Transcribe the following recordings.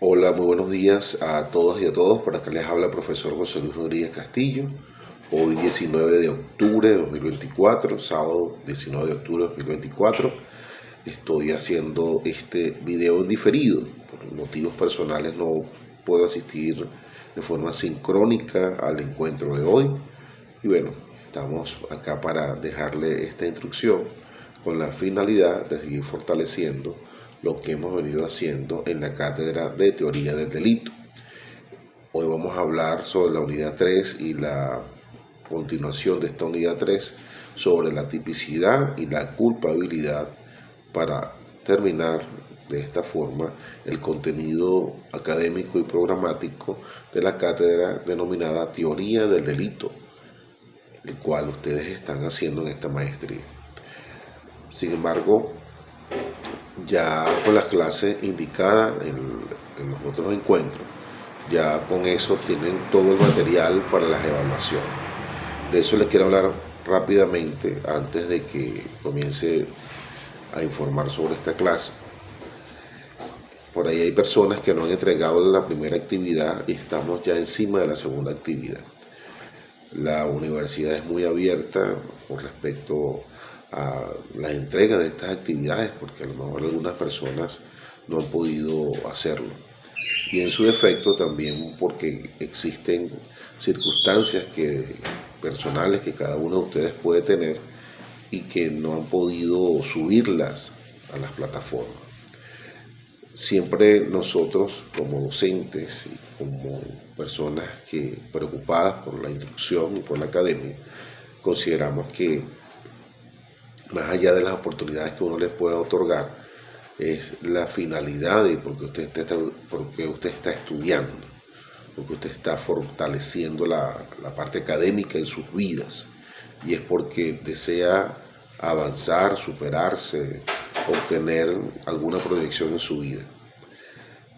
Hola, muy buenos días a todos y a todos. Por acá les habla el profesor José Luis Rodríguez Castillo. Hoy 19 de octubre de 2024, sábado 19 de octubre de 2024. Estoy haciendo este video en diferido. Por motivos personales no puedo asistir de forma sincrónica al encuentro de hoy. Y bueno, estamos acá para dejarle esta instrucción con la finalidad de seguir fortaleciendo lo que hemos venido haciendo en la cátedra de teoría del delito. Hoy vamos a hablar sobre la unidad 3 y la continuación de esta unidad 3 sobre la tipicidad y la culpabilidad, para terminar de esta forma el contenido académico y programático de la cátedra denominada teoría del delito, el cual ustedes están haciendo en esta maestría. Sin embargo, ya con las clases indicadas en los otros encuentros, ya con eso tienen todo el material para las evaluaciones. De eso les quiero hablar rápidamente antes de que comience a informar sobre esta clase. Por ahí hay personas que no han entregado la primera actividad y estamos ya encima de la segunda actividad. La universidad es muy abierta con respecto a la entrega de estas actividades, porque a lo mejor algunas personas no han podido hacerlo. Y en su defecto también porque existen circunstancias personales que cada uno de ustedes puede tener y que no han podido subirlas a las plataformas. Siempre nosotros, como docentes y como personas preocupadas por la instrucción y por la academia, consideramos que más allá de las oportunidades que uno les pueda otorgar, es la finalidad de porque usted está estudiando, porque usted está fortaleciendo la parte académica en sus vidas, y es porque desea avanzar, superarse, obtener alguna proyección en su vida.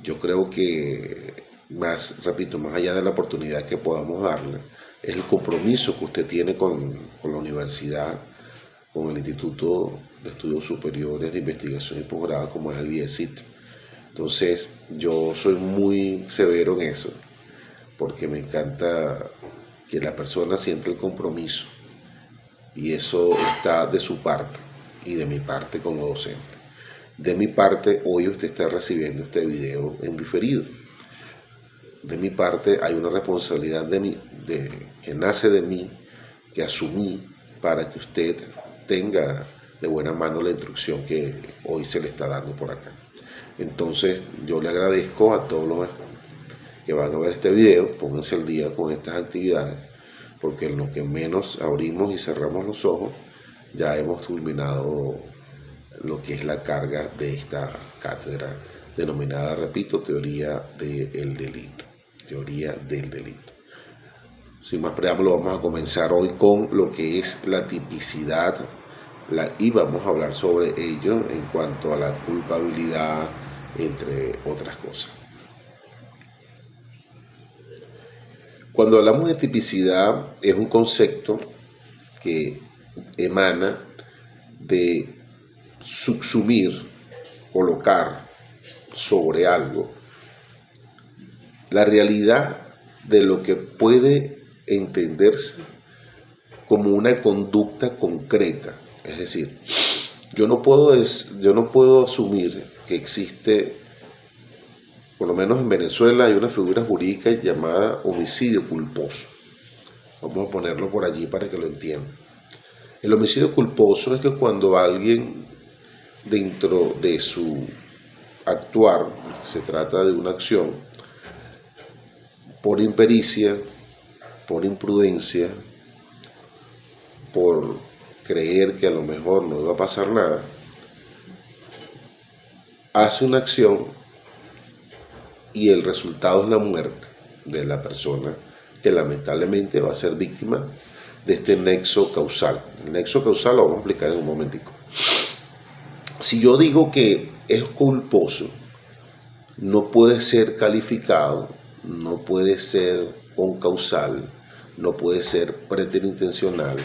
Yo creo que más allá de la oportunidad que podamos darle, es el compromiso que usted tiene con la universidad, con el Instituto de Estudios Superiores de Investigación y Posgrado, como es el IESIT. Entonces, yo soy muy severo en eso, porque me encanta que la persona sienta el compromiso, y eso está de su parte y de mi parte como docente. De mi parte, hoy usted está recibiendo este video en diferido. De mi parte, hay una responsabilidad que nace de mí, que asumí para que usted tenga de buena mano la instrucción que hoy se le está dando por acá. Entonces, yo le agradezco a todos los que van a ver este video, pónganse al día con estas actividades, porque en lo que menos abrimos y cerramos los ojos, ya hemos culminado lo que es la carga de esta cátedra denominada, repito, teoría del delito. Teoría del delito. Sin más preámbulo, vamos a comenzar hoy con lo que es la tipicidad, y vamos a hablar sobre ello en cuanto a la culpabilidad, entre otras cosas. Cuando hablamos de tipicidad, es un concepto que emana de subsumir, colocar sobre algo la realidad de lo que puede entenderse como una conducta concreta. Es decir, yo no puedo asumir que existe, por lo menos en Venezuela, hay una figura jurídica llamada homicidio culposo. Vamos a ponerlo por allí para que lo entiendan. El homicidio culposo es que cuando alguien, dentro de su actuar, se trata de una acción, por impericia, por imprudencia, por creer que a lo mejor no iba a pasar nada, hace una acción y el resultado es la muerte de la persona, que lamentablemente va a ser víctima de este nexo causal. El nexo causal lo vamos a explicar en un momentico. Si yo digo que es culposo, no puede ser calificado, no puede ser concausal, no puede ser preterintencional,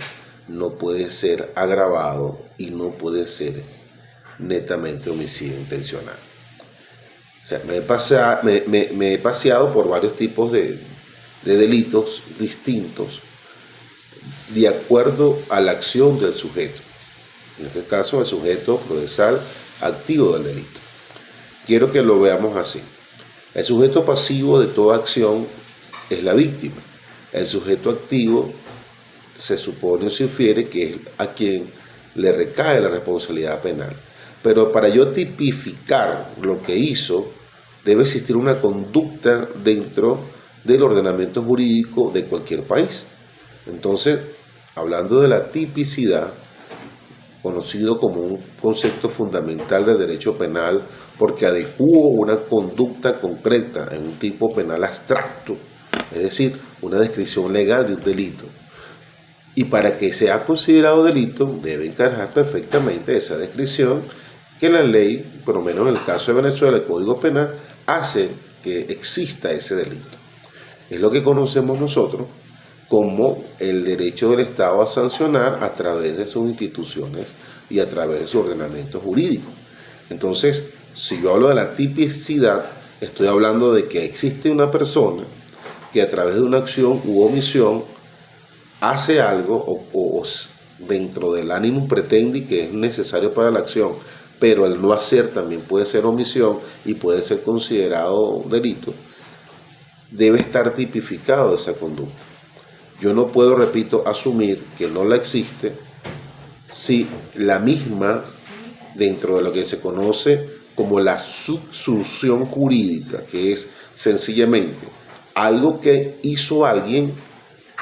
no puede ser agravado y no puede ser netamente homicidio intencional. O sea, me he paseado por varios tipos de delitos distintos de acuerdo a la acción del sujeto. En este caso, el sujeto procesal activo del delito. Quiero que lo veamos así. El sujeto pasivo de toda acción es la víctima. El sujeto activo se supone o se infiere que es a quien le recae la responsabilidad penal. Pero para yo tipificar lo que hizo, debe existir una conducta dentro del ordenamiento jurídico de cualquier país. Entonces, hablando de la tipicidad, conocido como un concepto fundamental del derecho penal, porque adecúa una conducta concreta en un tipo penal abstracto, es decir, una descripción legal de un delito. Y para que sea considerado delito, debe encajar perfectamente esa descripción que la ley, por lo menos en el caso de Venezuela, el Código Penal, hace que exista ese delito. Es lo que conocemos nosotros como el derecho del Estado a sancionar a través de sus instituciones y a través de su ordenamiento jurídico. Entonces, si yo hablo de la tipicidad, estoy hablando de que existe una persona que a través de una acción u omisión hace algo o dentro del ánimo pretende que es necesario para la acción, pero el no hacer también puede ser omisión y puede ser considerado delito, debe estar tipificado esa conducta. Yo no puedo, repito, asumir que no la existe si la misma, dentro de lo que se conoce como la subsunción jurídica, que es sencillamente algo que hizo alguien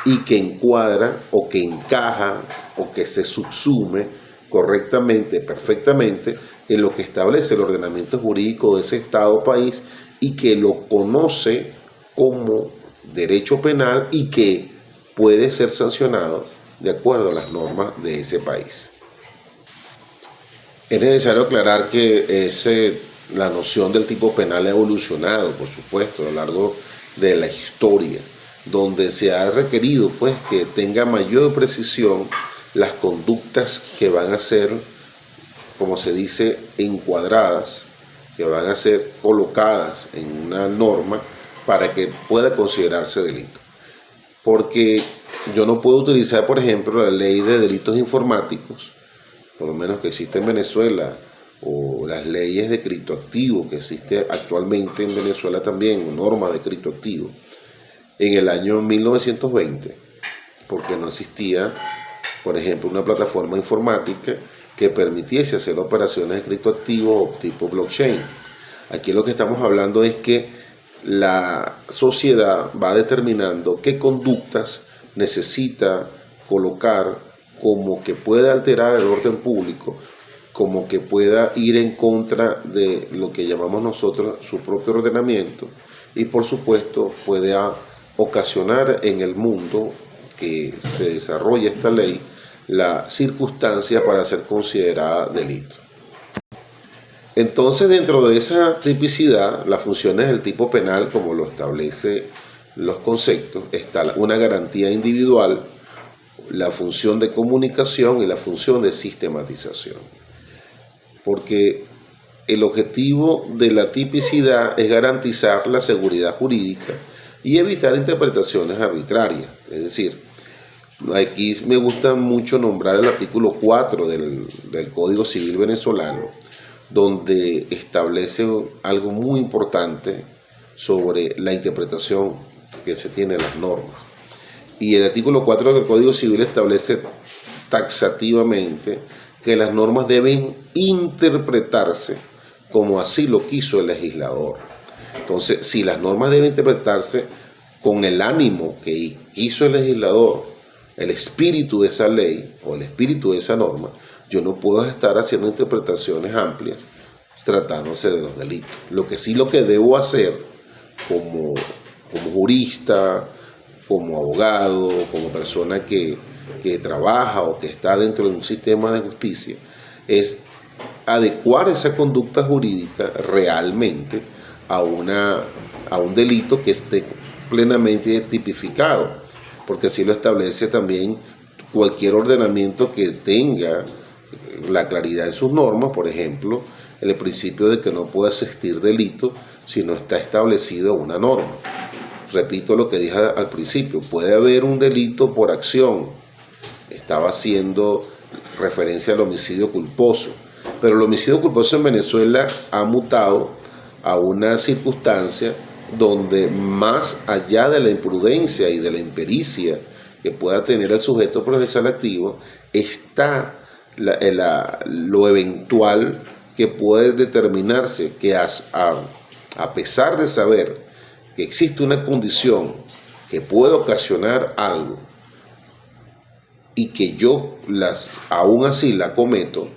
y que encuadra o que encaja o que se subsume correctamente, perfectamente, en lo que establece el ordenamiento jurídico de ese Estado o país y que lo conoce como derecho penal y que puede ser sancionado de acuerdo a las normas de ese país. Es necesario aclarar que la noción del tipo penal ha evolucionado, por supuesto, a lo largo de la historia, donde se ha requerido pues, que tenga mayor precisión las conductas que van a ser, como se dice, encuadradas, que van a ser colocadas en una norma para que pueda considerarse delito. Porque yo no puedo utilizar, por ejemplo, la ley de delitos informáticos, por lo menos que existe en Venezuela, o las leyes de criptoactivo que existe actualmente en Venezuela también, norma de criptoactivo, en el año 1920, porque no existía, por ejemplo, una plataforma informática que permitiese hacer operaciones de criptoactivo o tipo blockchain. Aquí lo que estamos hablando es que la sociedad va determinando qué conductas necesita colocar como que pueda alterar el orden público, como que pueda ir en contra de lo que llamamos nosotros su propio ordenamiento y por supuesto puede ocasionar en el mundo que se desarrolla esta ley la circunstancia para ser considerada delito. Entonces, dentro de esa tipicidad, las funciones del tipo penal, como lo establece los conceptos, está una garantía individual, la función de comunicación y la función de sistematización. Porque el objetivo de la tipicidad es garantizar la seguridad jurídica y evitar interpretaciones arbitrarias. Es decir, aquí me gusta mucho nombrar el artículo 4 del Código Civil venezolano, donde establece algo muy importante sobre la interpretación que se tiene de las normas. Y el artículo 4 del Código Civil establece taxativamente que las normas deben interpretarse como así lo quiso el legislador. Entonces, si las normas deben interpretarse con el ánimo que hizo el legislador, el espíritu de esa ley o el espíritu de esa norma, yo no puedo estar haciendo interpretaciones amplias tratándose de los delitos. Lo que debo hacer como jurista, como abogado, como persona que trabaja o que está dentro de un sistema de justicia, es adecuar esa conducta jurídica realmente a un delito que esté plenamente tipificado, porque así lo establece también cualquier ordenamiento que tenga la claridad en sus normas, por ejemplo, el principio de que no puede existir delito si no está establecido una norma. Repito lo que dije al principio, puede haber un delito por acción. Estaba haciendo referencia al homicidio culposo, pero el homicidio culposo en Venezuela ha mutado a una circunstancia donde, más allá de la imprudencia y de la impericia que pueda tener el sujeto procesal activo, está lo eventual que puede determinarse que a pesar de saber que existe una condición que puede ocasionar algo y que yo aún así la cometo,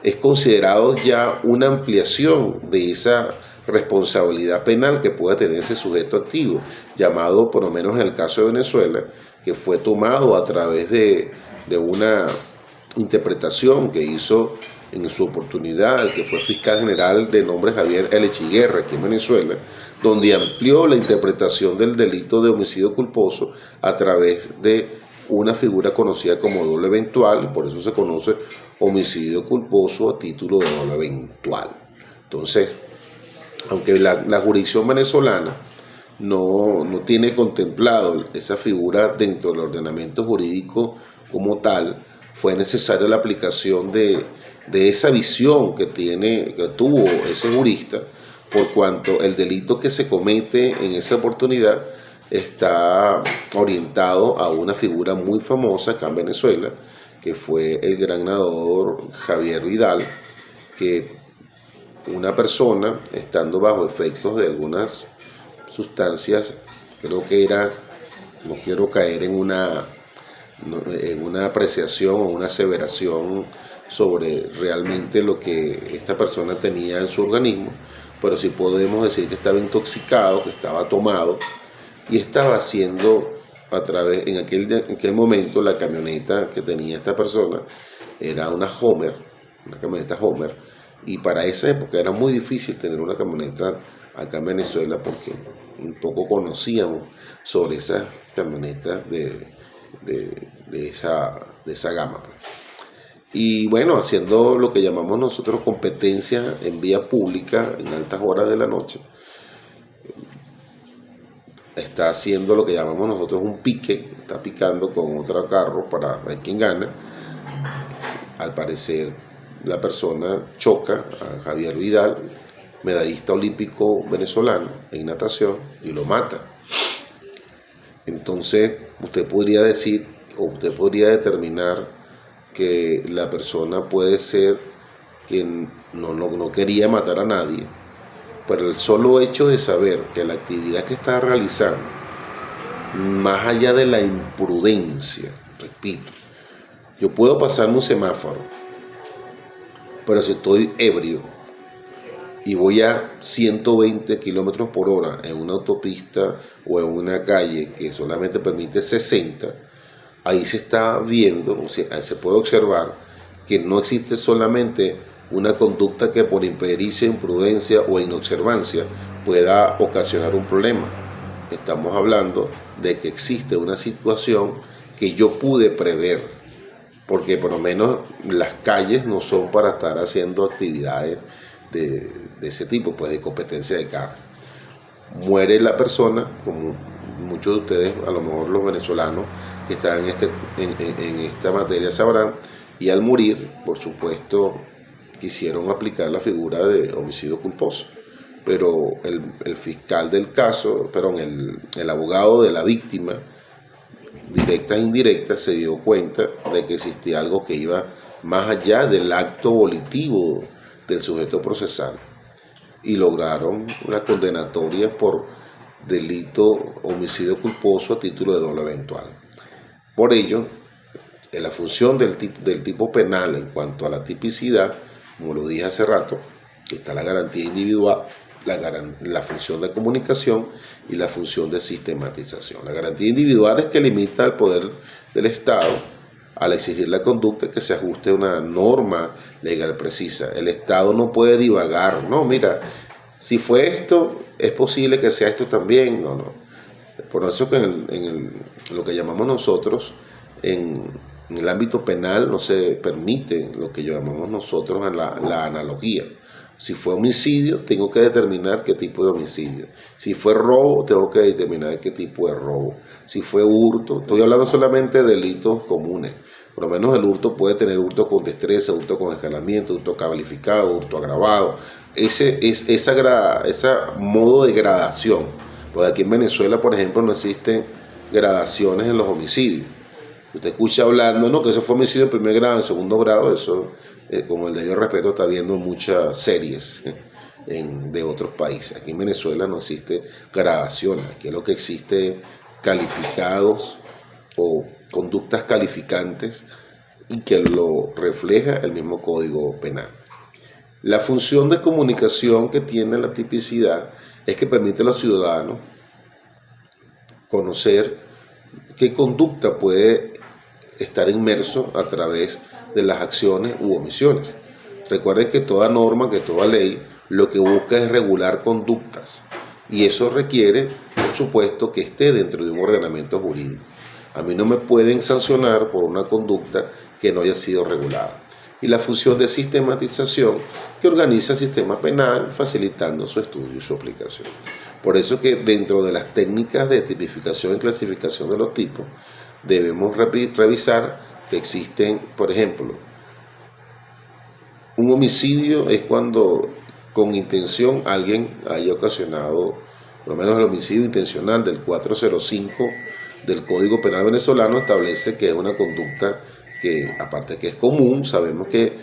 es considerado ya una ampliación de esa responsabilidad penal que pueda tener ese sujeto activo, llamado, por lo menos en el caso de Venezuela, que fue tomado a través de una interpretación que hizo en su oportunidad el que fue fiscal general de nombre Javier L. Chiguerra aquí en Venezuela, donde amplió la interpretación del delito de homicidio culposo a través de una figura conocida como dolo eventual, por eso se conoce homicidio culposo a título de dolo eventual. Entonces, aunque la jurisdicción venezolana no tiene contemplado esa figura dentro del ordenamiento jurídico como tal, fue necesaria la aplicación de esa visión que tuvo ese jurista, por cuanto el delito que se comete en esa oportunidad está orientado a una figura muy famosa acá en Venezuela, que fue el gran nadador Javier Vidal, que una persona, estando bajo efectos de algunas sustancias, creo que no quiero caer en una apreciación o una aseveración sobre realmente lo que esta persona tenía en su organismo, pero sí podemos decir que estaba intoxicado, que estaba tomado y estaba haciendo en aquel momento la camioneta que tenía esta persona era una camioneta Homer, y para esa época era muy difícil tener una camioneta acá en Venezuela porque un poco conocíamos sobre esas camionetas de esa gama. Y bueno, haciendo lo que llamamos nosotros competencia en vía pública en altas horas de la noche, está haciendo lo que llamamos nosotros un pique, está picando con otro carro para ver quién gana. Al parecer la persona choca a Javier Vidal, medallista olímpico venezolano en natación, y lo mata. Entonces usted podría decir, o usted podría determinar que la persona puede ser que no quería matar a nadie, pero el solo hecho de saber que la actividad que está realizando, más allá de la imprudencia, repito, yo puedo pasarme un semáforo, pero si estoy ebrio y voy a 120 kilómetros por hora en una autopista o en una calle que solamente permite 60, ahí se está viendo, se puede observar que no existe solamente una conducta que por impericia, imprudencia o inobservancia pueda ocasionar un problema. Estamos hablando de que existe una situación que yo pude prever, porque por lo menos las calles no son para estar haciendo actividades de ese tipo, pues de competencia de carro. Muere la persona, como muchos de ustedes, a lo mejor los venezolanos que están en esta materia sabrán, y al morir, por supuesto, quisieron aplicar la figura de homicidio culposo, pero el fiscal del caso, el abogado de la víctima, directa e indirecta, se dio cuenta de que existía algo que iba más allá del acto volitivo del sujeto procesal, y lograron una condenatoria por delito homicidio culposo a título de dolo eventual. Por ello, en la función del tipo penal en cuanto a la tipicidad, como lo dije hace rato, está la garantía individual, la función de comunicación y la función de sistematización. La garantía individual es que limita el poder del Estado al exigir la conducta que se ajuste a una norma legal precisa. El Estado no puede divagar, no, mira, si fue esto, es posible que sea esto también, no. Por eso que en lo que llamamos nosotros, en el ámbito penal no se permite lo que llamamos nosotros la analogía. O Si fue homicidio, tengo que determinar qué tipo de homicidio. Si fue robo, tengo que determinar qué tipo de robo. Si fue hurto, estoy hablando solamente de delitos comunes. Por lo menos el hurto puede tener hurto con destreza, hurto con escalamiento, hurto calificado, hurto agravado. Ese modo de gradación. Porque aquí en Venezuela, por ejemplo, no existen gradaciones en los homicidios. Usted escucha hablando, no, que eso fue homicidio en primer grado, en segundo grado, eso, con el debido respeto, está viendo muchas series de otros países. Aquí en Venezuela no existe gradaciones, aquí lo que existe es calificados o conductas calificantes y que lo refleja el mismo Código Penal. La función de comunicación que tiene la tipicidad es que permite a los ciudadanos conocer qué conducta puede estar inmerso a través de las acciones u omisiones. Recuerden que toda norma, que toda ley, lo que busca es regular conductas y eso requiere, por supuesto, que esté dentro de un ordenamiento jurídico. A mí no me pueden sancionar por una conducta que no haya sido regulada. Y la función de sistematización que organiza el sistema penal facilitando su estudio y su aplicación. Por eso que dentro de las técnicas de tipificación y clasificación de los tipos debemos revisar que existen, por ejemplo, un homicidio es cuando con intención alguien haya ocasionado, por lo menos el homicidio intencional del 405 del Código Penal venezolano establece que es una conducta que, aparte que es común, sabemos que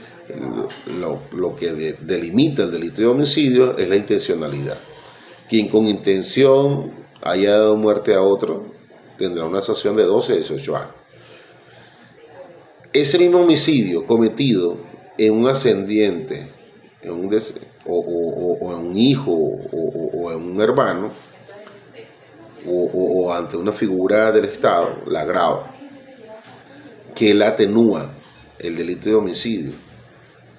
lo que delimita el delito de homicidio es la intencionalidad. Quien con intención haya dado muerte a otro tendrá una sanción de 12 a 18 años. Ese mismo homicidio cometido en un ascendiente, en un hijo o en un hermano, o ante una figura del Estado, la agrava, que la atenúa el delito de homicidio,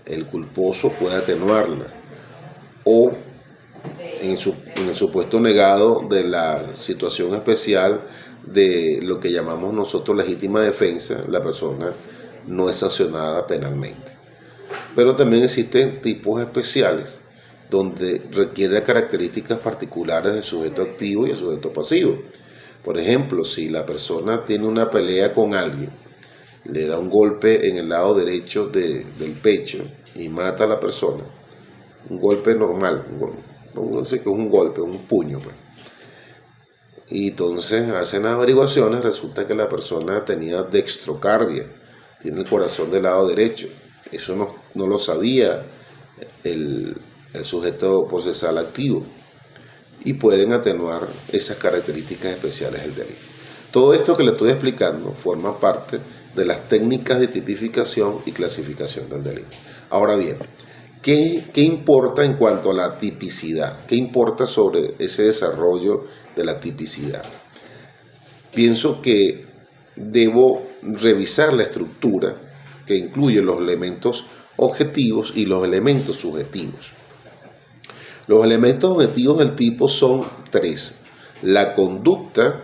el culposo puede atenuarla, o en el supuesto negado de la situación especial de lo que llamamos nosotros legítima defensa, la persona no es sancionada penalmente. Pero también existen tipos especiales donde requiere características particulares del sujeto activo y el sujeto pasivo. Por ejemplo, si la persona tiene una pelea con alguien, le da un golpe en el lado derecho del pecho y mata a la persona, un golpe normal, no sé qué es un golpe, un puño, pues. Y entonces hacen averiguaciones, resulta que la persona tenía dextrocardia, tiene el corazón del lado derecho. Eso no lo sabía el sujeto procesal activo y pueden atenuar esas características especiales del delito. Todo esto que le estoy explicando forma parte de las técnicas de tipificación y clasificación del delito. Ahora bien, ¿qué importa en cuanto a la tipicidad? ¿Qué importa sobre ese desarrollo de la tipicidad? Pienso que debo revisar la estructura que incluye los elementos objetivos y los elementos subjetivos. Los elementos objetivos del tipo son 3. La conducta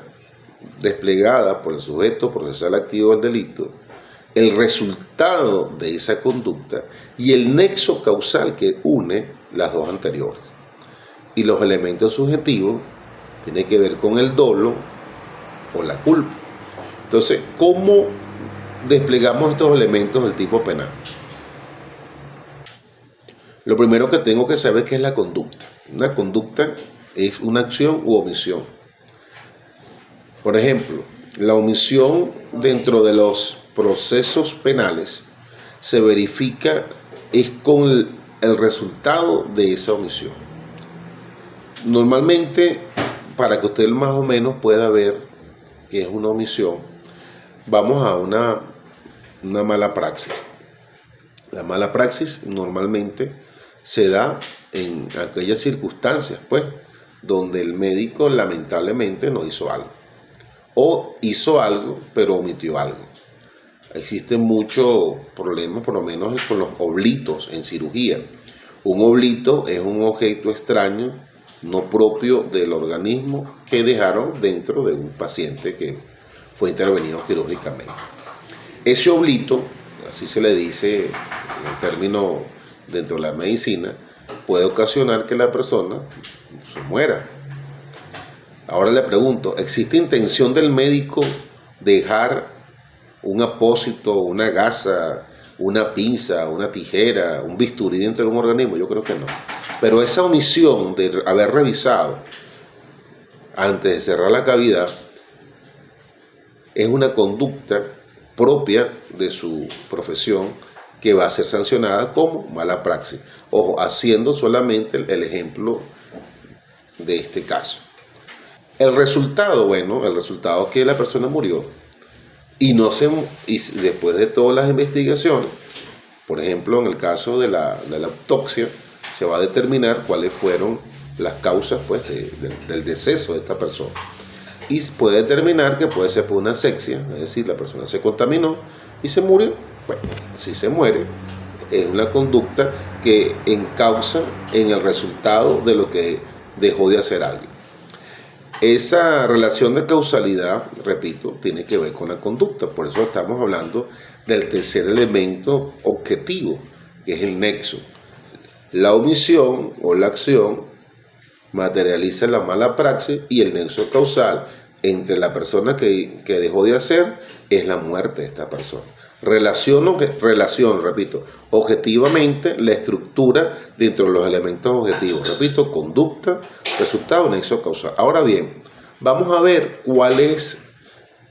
desplegada por el sujeto procesal activo del delito, el resultado de esa conducta y el nexo causal que une las dos anteriores. Y los elementos subjetivos tienen que ver con el dolo o la culpa. Entonces, ¿cómo desplegamos estos elementos del tipo penal? Lo primero que tengo que saber es qué es la conducta. Una conducta es una acción u omisión. Por ejemplo, la omisión dentro de los procesos penales se verifica es con el resultado de esa omisión. Normalmente, para que usted más o menos pueda ver qué es una omisión, vamos a una mala praxis. La mala praxis normalmente se da en aquellas circunstancias, pues, donde el médico lamentablemente no hizo algo. O hizo algo, pero omitió algo. Existen muchos problemas, por lo menos con los oblitos en cirugía. Un oblito es un objeto extraño, no propio del organismo, que dejaron dentro de un paciente que fue intervenido quirúrgicamente. Ese oblito, así se le dice en término dentro de la medicina, puede ocasionar que la persona se muera. Ahora le pregunto, ¿existe intención del médico dejar un apósito, una gasa, una pinza, una tijera, un bisturí dentro de un organismo? Yo creo que no. Pero esa omisión de haber revisado antes de cerrar la cavidad es una conducta propia de su profesión que va a ser sancionada como mala praxis. Ojo, haciendo solamente el ejemplo de este caso. El resultado, bueno, el resultado es que la persona murió y después de todas las investigaciones, por ejemplo, en el caso de la autopsia, se va a determinar cuáles fueron las causas pues, del deceso de esta persona. Y puede determinar que puede ser por una asfixia, es decir, la persona se contaminó y se murió. Bueno, si se muere, es una conducta que encausa en el resultado de lo que dejó de hacer alguien. Esa relación de causalidad, repito, tiene que ver con la conducta. Por eso estamos hablando del tercer elemento objetivo, que es el nexo. La omisión o la acción materializa la mala praxis y el nexo causal entre la persona que dejó de hacer es la muerte de esta persona. Relación, repito, objetivamente la estructura dentro de los elementos objetivos. Repito, conducta, resultado, nexo causal. Ahora bien, vamos a ver cuál es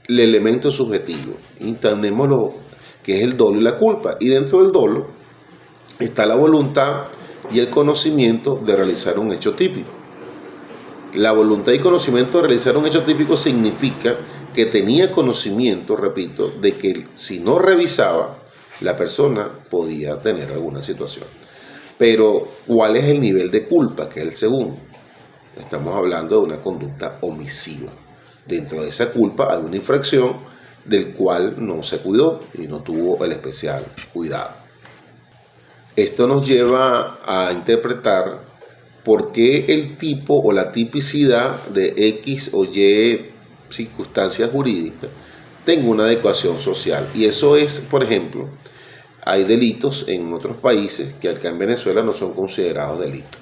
el elemento subjetivo. Y tenemos lo que es el dolo y la culpa. Y dentro del dolo está la voluntad y el conocimiento de realizar un hecho típico. La voluntad y conocimiento de realizar un hecho típico significa que tenía conocimiento, repito, de que si no revisaba, la persona podía tener alguna situación. Pero, ¿cuál es el nivel de culpa? Que es el segundo. Estamos hablando de una conducta omisiva. Dentro de esa culpa hay una infracción del cual no se cuidó y no tuvo el especial cuidado. Esto nos lleva a interpretar por qué el tipo o la tipicidad de X o Y circunstancias jurídicas tenga una adecuación social. Y eso es, por ejemplo, hay delitos en otros países que acá en Venezuela no son considerados delitos.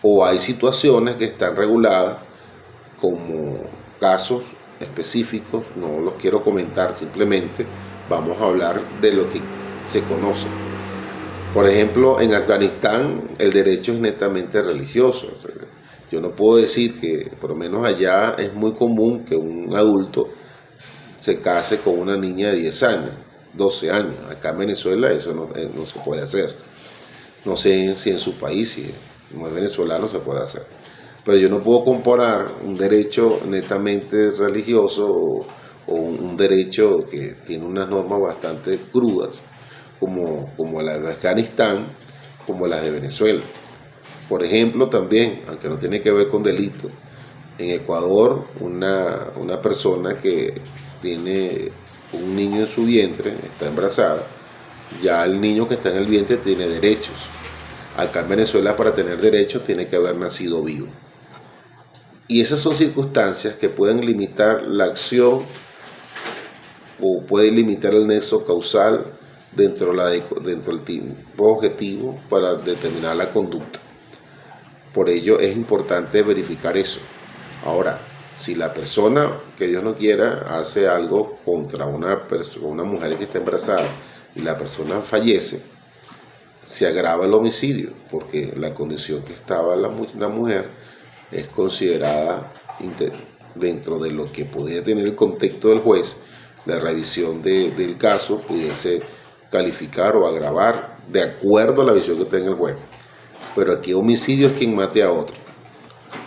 O hay situaciones que están reguladas como casos específicos, no los quiero comentar, simplemente vamos a hablar de lo que se conoce. Por ejemplo, en Afganistán el derecho es netamente religioso. Yo no puedo decir que, por lo menos allá es muy común que un adulto se case con una niña de 10 años, 12 años. Acá en Venezuela eso no se puede hacer. No sé si en su país, si no es venezolano, se puede hacer. Pero yo no puedo comparar un derecho netamente religioso o un derecho que tiene unas normas bastante crudas como la de Afganistán, como las de Venezuela. Por ejemplo, también, aunque no tiene que ver con delito, en Ecuador una persona que tiene un niño en su vientre, está embarazada, ya el niño que está en el vientre tiene derechos. Acá en Venezuela, para tener derechos tiene que haber nacido vivo. Y esas son circunstancias que pueden limitar la acción o pueden limitar el nexo causal dentro del tiempo objetivo para determinar la conducta. Por ello es importante verificar eso. Ahora, si la persona, que Dios no quiera, hace algo contra una mujer que está embarazada y la persona fallece, se agrava el homicidio, porque la condición que estaba la mujer es considerada dentro de lo que podía tener el contexto del juez, la revisión del caso pudiese calificar o agravar de acuerdo a la visión que tenga el juez. Pero aquí homicidio es quien mate a otro.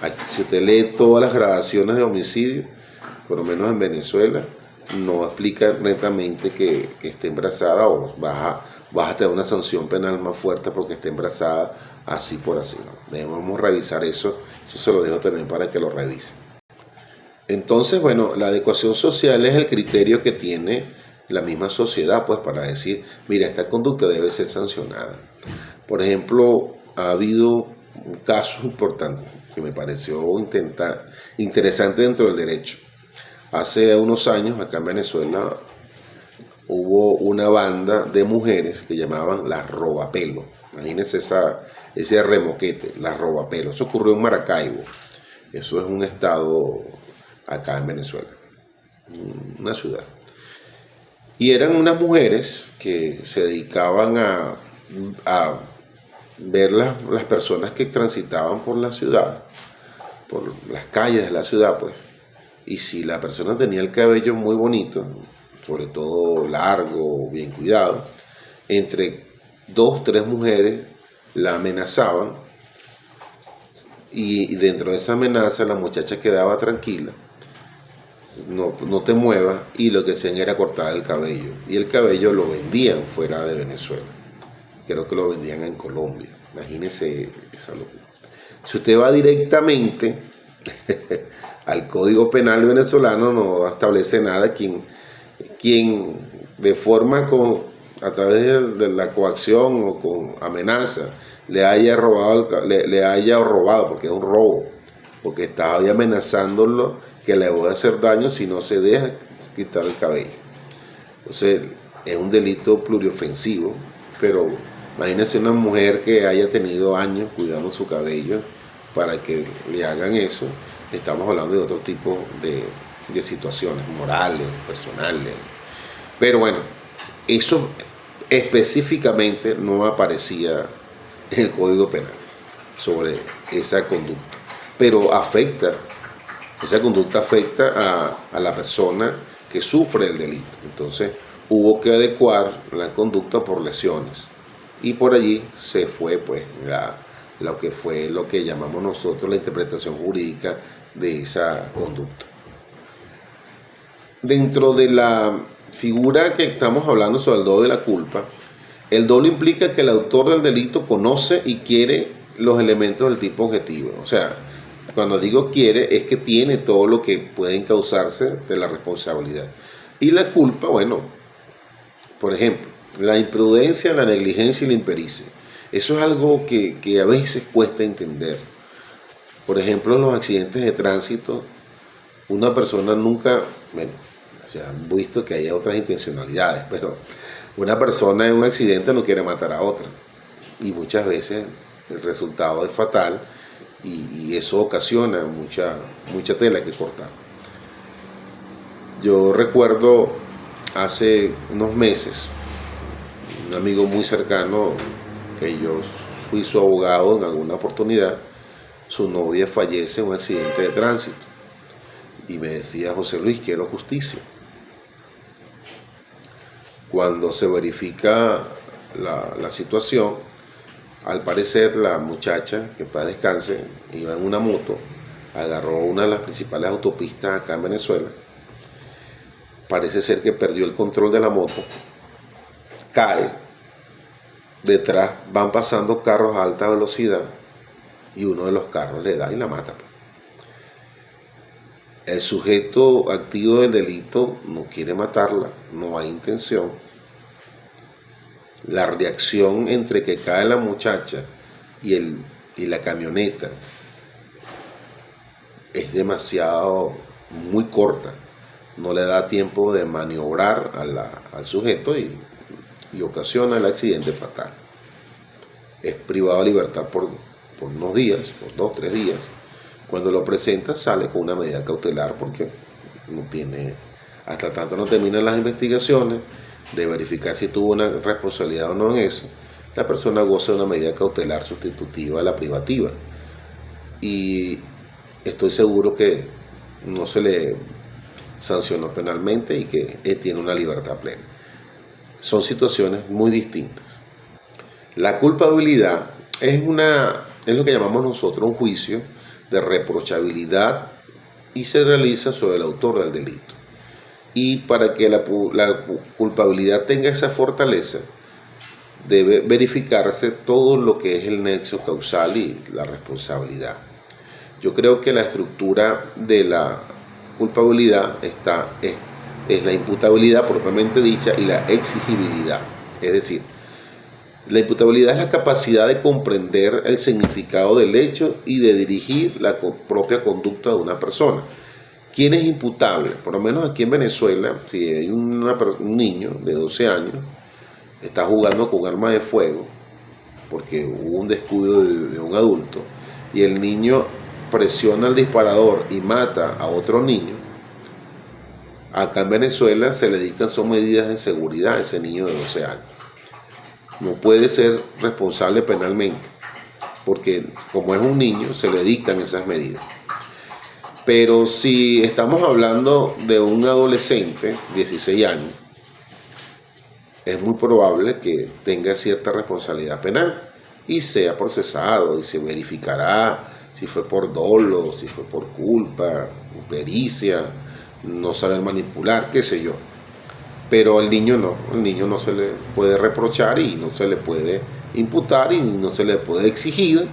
Aquí, si usted lee todas las gradaciones de homicidio, por lo menos en Venezuela, no explica netamente que esté embarazada o vas a tener una sanción penal más fuerte porque esté embarazada, así por así. ¿No? Debemos revisar eso se lo dejo también para que lo revisen. Entonces, bueno, la adecuación social es el criterio que tiene la misma sociedad, pues, para decir, mira, esta conducta debe ser sancionada. Por ejemplo, ha habido un caso importante que me pareció interesante dentro del derecho. Hace unos años, acá en Venezuela, hubo una banda de mujeres que llamaban las robapelo. Imagínense ese remoquete, la robapelo. Eso ocurrió en Maracaibo. Eso es un estado acá en Venezuela, una ciudad. Y eran unas mujeres que se dedicaban a ver las personas que transitaban por la ciudad, por las calles de la ciudad, pues. Y si la persona tenía el cabello muy bonito, sobre todo largo, bien cuidado, entre 2, 3 mujeres la amenazaban y dentro de esa amenaza la muchacha quedaba tranquila, no te muevas, y lo que hacían era cortar el cabello. Y el cabello lo vendían fuera de Venezuela. Creo que lo vendían en Colombia. Imagínense esa locura. Si usted va directamente al Código Penal venezolano, no establece nada quien de forma a través de la coacción o con amenaza le haya robado, porque es un robo, porque estaba ahí amenazándolo que le voy a hacer daño si no se deja quitar el cabello. Entonces es un delito pluriofensivo, pero imagínense una mujer que haya tenido años cuidando su cabello para que le hagan eso. Estamos hablando de otro tipo de situaciones morales, personales. Pero bueno, eso específicamente no aparecía en el Código Penal sobre esa conducta. Pero esa conducta afecta a la persona que sufre el delito. Entonces hubo que adecuar la conducta por lesiones. Y por allí se fue pues lo que llamamos nosotros la interpretación jurídica de esa conducta. Dentro de la figura que estamos hablando sobre el dolo de la culpa, el dolo implica que el autor del delito conoce y quiere los elementos del tipo objetivo. O sea, cuando digo quiere, es que tiene todo lo que puede encauzarse de la responsabilidad. Y la culpa, bueno, por ejemplo, la imprudencia, la negligencia y la impericia. Eso es algo que a veces cuesta entender. Por ejemplo, en los accidentes de tránsito, una persona nunca, bueno, se han visto que hay otras intencionalidades, pero una persona en un accidente no quiere matar a otra. Y muchas veces el resultado es fatal y eso ocasiona mucha tela que cortar. Yo recuerdo hace unos meses, un amigo muy cercano, que yo fui su abogado en alguna oportunidad, su novia fallece en un accidente de tránsito. Y me decía: José Luis, quiero justicia. Cuando se verifica la situación, al parecer la muchacha, que para descanse, iba en una moto, agarró una de las principales autopistas acá en Venezuela. Parece ser que perdió el control de la moto, cae, detrás van pasando carros a alta velocidad y uno de los carros le da y la mata. El sujeto activo del delito no quiere matarla, no hay intención. La reacción entre que cae la muchacha y la camioneta es muy corta. No le da tiempo de maniobrar al sujeto y ocasiona el accidente fatal. Es privado de libertad por unos días, por 2, 3 días. Cuando lo presenta sale con una medida cautelar porque no tiene, hasta tanto no terminan las investigaciones de verificar si tuvo una responsabilidad o no en eso, la persona goza de una medida cautelar sustitutiva a la privativa. Y estoy seguro que no se le sancionó penalmente y que tiene una libertad plena. Son situaciones muy distintas. La culpabilidad es lo que llamamos nosotros un juicio de reprochabilidad y se realiza sobre el autor del delito. Y para que la culpabilidad tenga esa fortaleza, debe verificarse todo lo que es el nexo causal y la responsabilidad. Yo creo que la estructura de la culpabilidad es la imputabilidad propiamente dicha y la exigibilidad. Es decir, la imputabilidad es la capacidad de comprender el significado del hecho y de dirigir la propia conducta de una persona. ¿Quién es imputable? Por lo menos aquí en Venezuela, si hay un niño de 12 años, está jugando con arma de fuego porque hubo un descuido de un adulto, y el niño presiona el disparador y mata a otro niño, acá en Venezuela se le dictan son medidas de seguridad a ese niño de 12 años. No puede ser responsable penalmente, porque como es un niño se le dictan esas medidas. Pero si estamos hablando de un adolescente, 16 años, es muy probable que tenga cierta responsabilidad penal y sea procesado y se verificará si fue por dolo, si fue por culpa, pericia, no saber manipular, qué sé yo. Pero al niño no se le puede reprochar y no se le puede imputar y no se le puede exigir,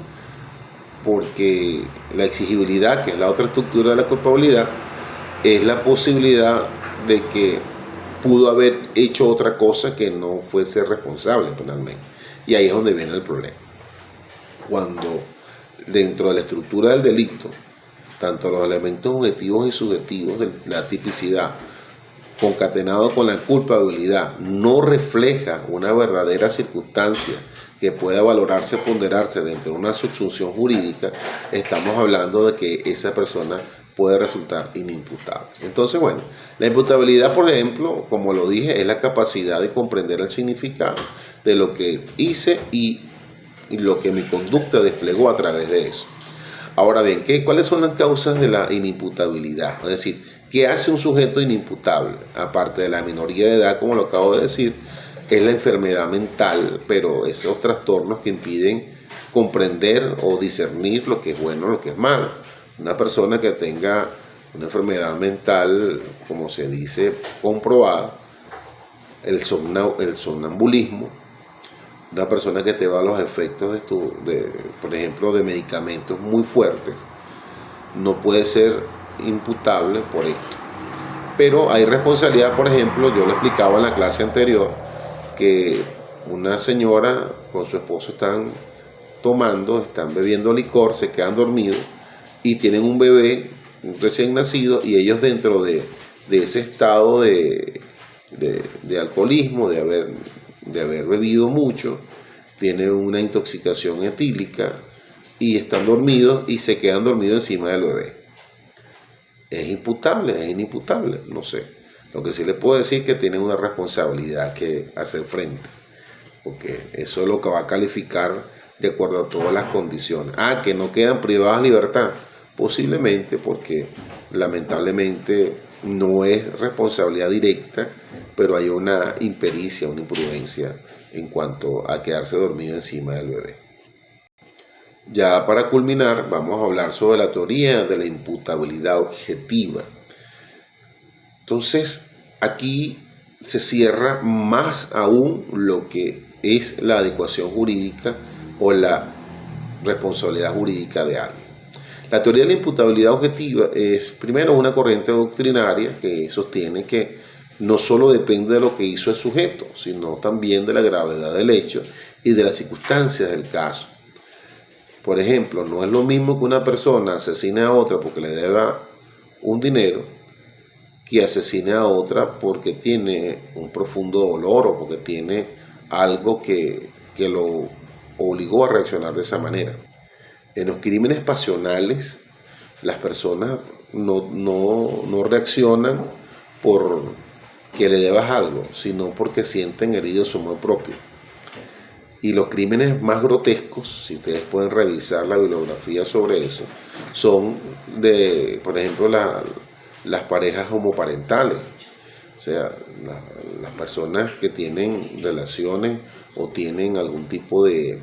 porque la exigibilidad, que es la otra estructura de la culpabilidad, es la posibilidad de que pudo haber hecho otra cosa que no fuese responsable penalmente. Y ahí es donde viene el problema. Cuando dentro de la estructura del delito, tanto los elementos objetivos y subjetivos de la tipicidad, concatenado con la culpabilidad, no refleja una verdadera circunstancia que pueda valorarse, ponderarse dentro de una subsunción jurídica, estamos hablando de que esa persona puede resultar inimputable. Entonces, bueno, la imputabilidad, por ejemplo, como lo dije, es la capacidad de comprender el significado de lo que hice y lo que mi conducta desplegó a través de eso. Ahora bien, ¿cuáles son las causas de la inimputabilidad? Es decir, ¿qué hace un sujeto inimputable? Aparte de la minoría de edad, como lo acabo de decir, es la enfermedad mental, pero esos trastornos que impiden comprender o discernir lo que es bueno y lo que es malo. Una persona que tenga una enfermedad mental, como se dice, comprobada, el somnambulismo, una persona que te va a los efectos por ejemplo, de medicamentos muy fuertes, no puede ser imputable por esto. Pero hay responsabilidad, por ejemplo, yo lo explicaba en la clase anterior, que una señora con su esposo están bebiendo licor, se quedan dormidos y tienen un bebé recién nacido, y ellos dentro de ese estado de alcoholismo, de haber bebido mucho, tienen una intoxicación etílica y están dormidos y se quedan dormidos encima del bebé. ¿Es imputable? ¿Es inimputable? No sé. Lo que sí les puedo decir es que tienen una responsabilidad que hacer frente, porque eso es lo que va a calificar de acuerdo a todas las condiciones. Que no quedan privadas de libertad, posiblemente porque lamentablemente no es responsabilidad directa, pero hay una impericia, una imprudencia en cuanto a quedarse dormido encima del bebé. Ya para culminar, vamos a hablar sobre la teoría de la imputabilidad objetiva. Entonces, aquí se cierra más aún lo que es la adecuación jurídica o la responsabilidad jurídica de alguien. La teoría de la imputabilidad objetiva es, primero, una corriente doctrinaria que sostiene que no solo depende de lo que hizo el sujeto, sino también de la gravedad del hecho y de las circunstancias del caso. Por ejemplo, no es lo mismo que una persona asesine a otra porque le deba un dinero, que asesine a otra porque tiene un profundo dolor o porque tiene algo que lo obligó a reaccionar de esa manera. En los crímenes pasionales, las personas no reaccionan por que le debas algo, sino porque sienten herido su amor propio. Y los crímenes más grotescos, si ustedes pueden revisar la bibliografía sobre eso, son por ejemplo, las parejas homoparentales. O sea, las personas que tienen relaciones o tienen algún tipo de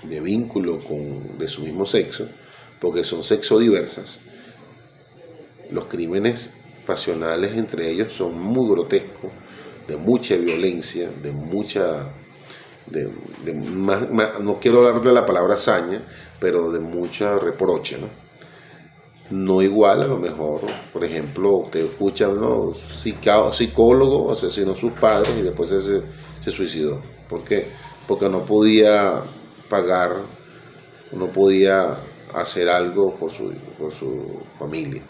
vínculo de su mismo sexo, porque son sexodiversas. Los crímenes pasionales entre ellos son muy grotescos, de mucha violencia, no quiero hablar de la palabra hazaña, pero de mucha reproche, ¿no? No igual, a lo mejor, por ejemplo, usted escucha un psicólogo asesinó a sus padres y después se suicidó. ¿Por qué? Porque no podía pagar, no podía hacer algo por su familia.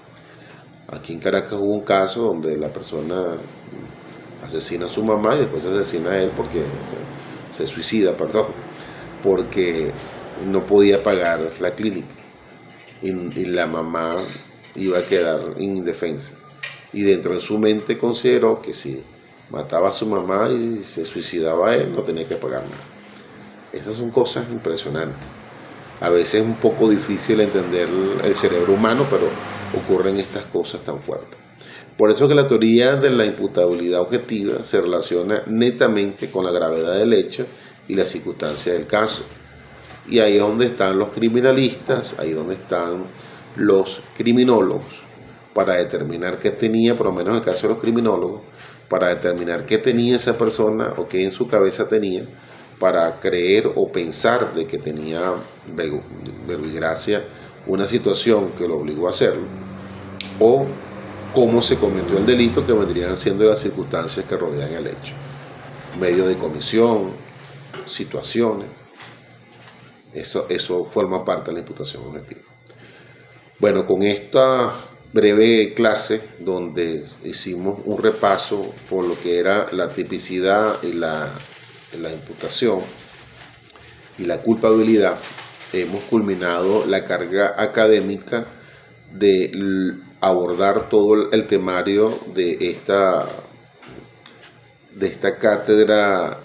Aquí en Caracas hubo un caso donde la persona asesina a su mamá y después se asesina a él porque se suicida, perdón. porque no podía pagar la clínica y la mamá iba a quedar indefensa. Y dentro de su mente consideró que si mataba a su mamá y se suicidaba a él, no tenía que pagar nada. Esas son cosas impresionantes. A veces es un poco difícil entender el cerebro humano, pero ocurren estas cosas tan fuertes. Por eso que la teoría de la imputabilidad objetiva se relaciona netamente con la gravedad del hecho y las circunstancias del caso. Y ahí es donde están los criminalistas, ahí es donde están los criminólogos, para determinar qué tenía, por lo menos en el caso de los criminólogos, para determinar qué tenía esa persona o qué en su cabeza tenía, para creer o pensar de que tenía verbigracia una situación que lo obligó a hacerlo, o cómo se cometió el delito, que vendrían siendo las circunstancias que rodean el hecho. Medio de comisión, situaciones, eso forma parte de la imputación objetiva. Bueno, con esta breve clase donde hicimos un repaso por lo que era la tipicidad y la imputación y la culpabilidad, hemos culminado la carga académica de abordar todo el temario de esta cátedra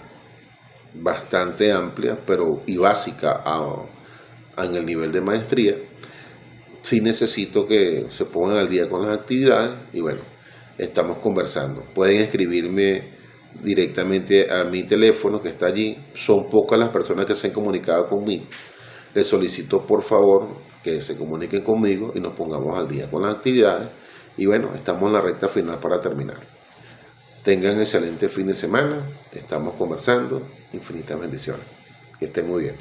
bastante amplia pero y básica en el nivel de maestría. Sí necesito que se pongan al día con las actividades y bueno, estamos conversando. Pueden escribirme directamente a mi teléfono que está allí. Son pocas las personas que se han comunicado conmigo. Les solicito por favor que se comuniquen conmigo y nos pongamos al día con las actividades. Y bueno, estamos en la recta final para terminar. Tengan excelente fin de semana. Estamos conversando. Infinitas bendiciones. Que estén muy bien.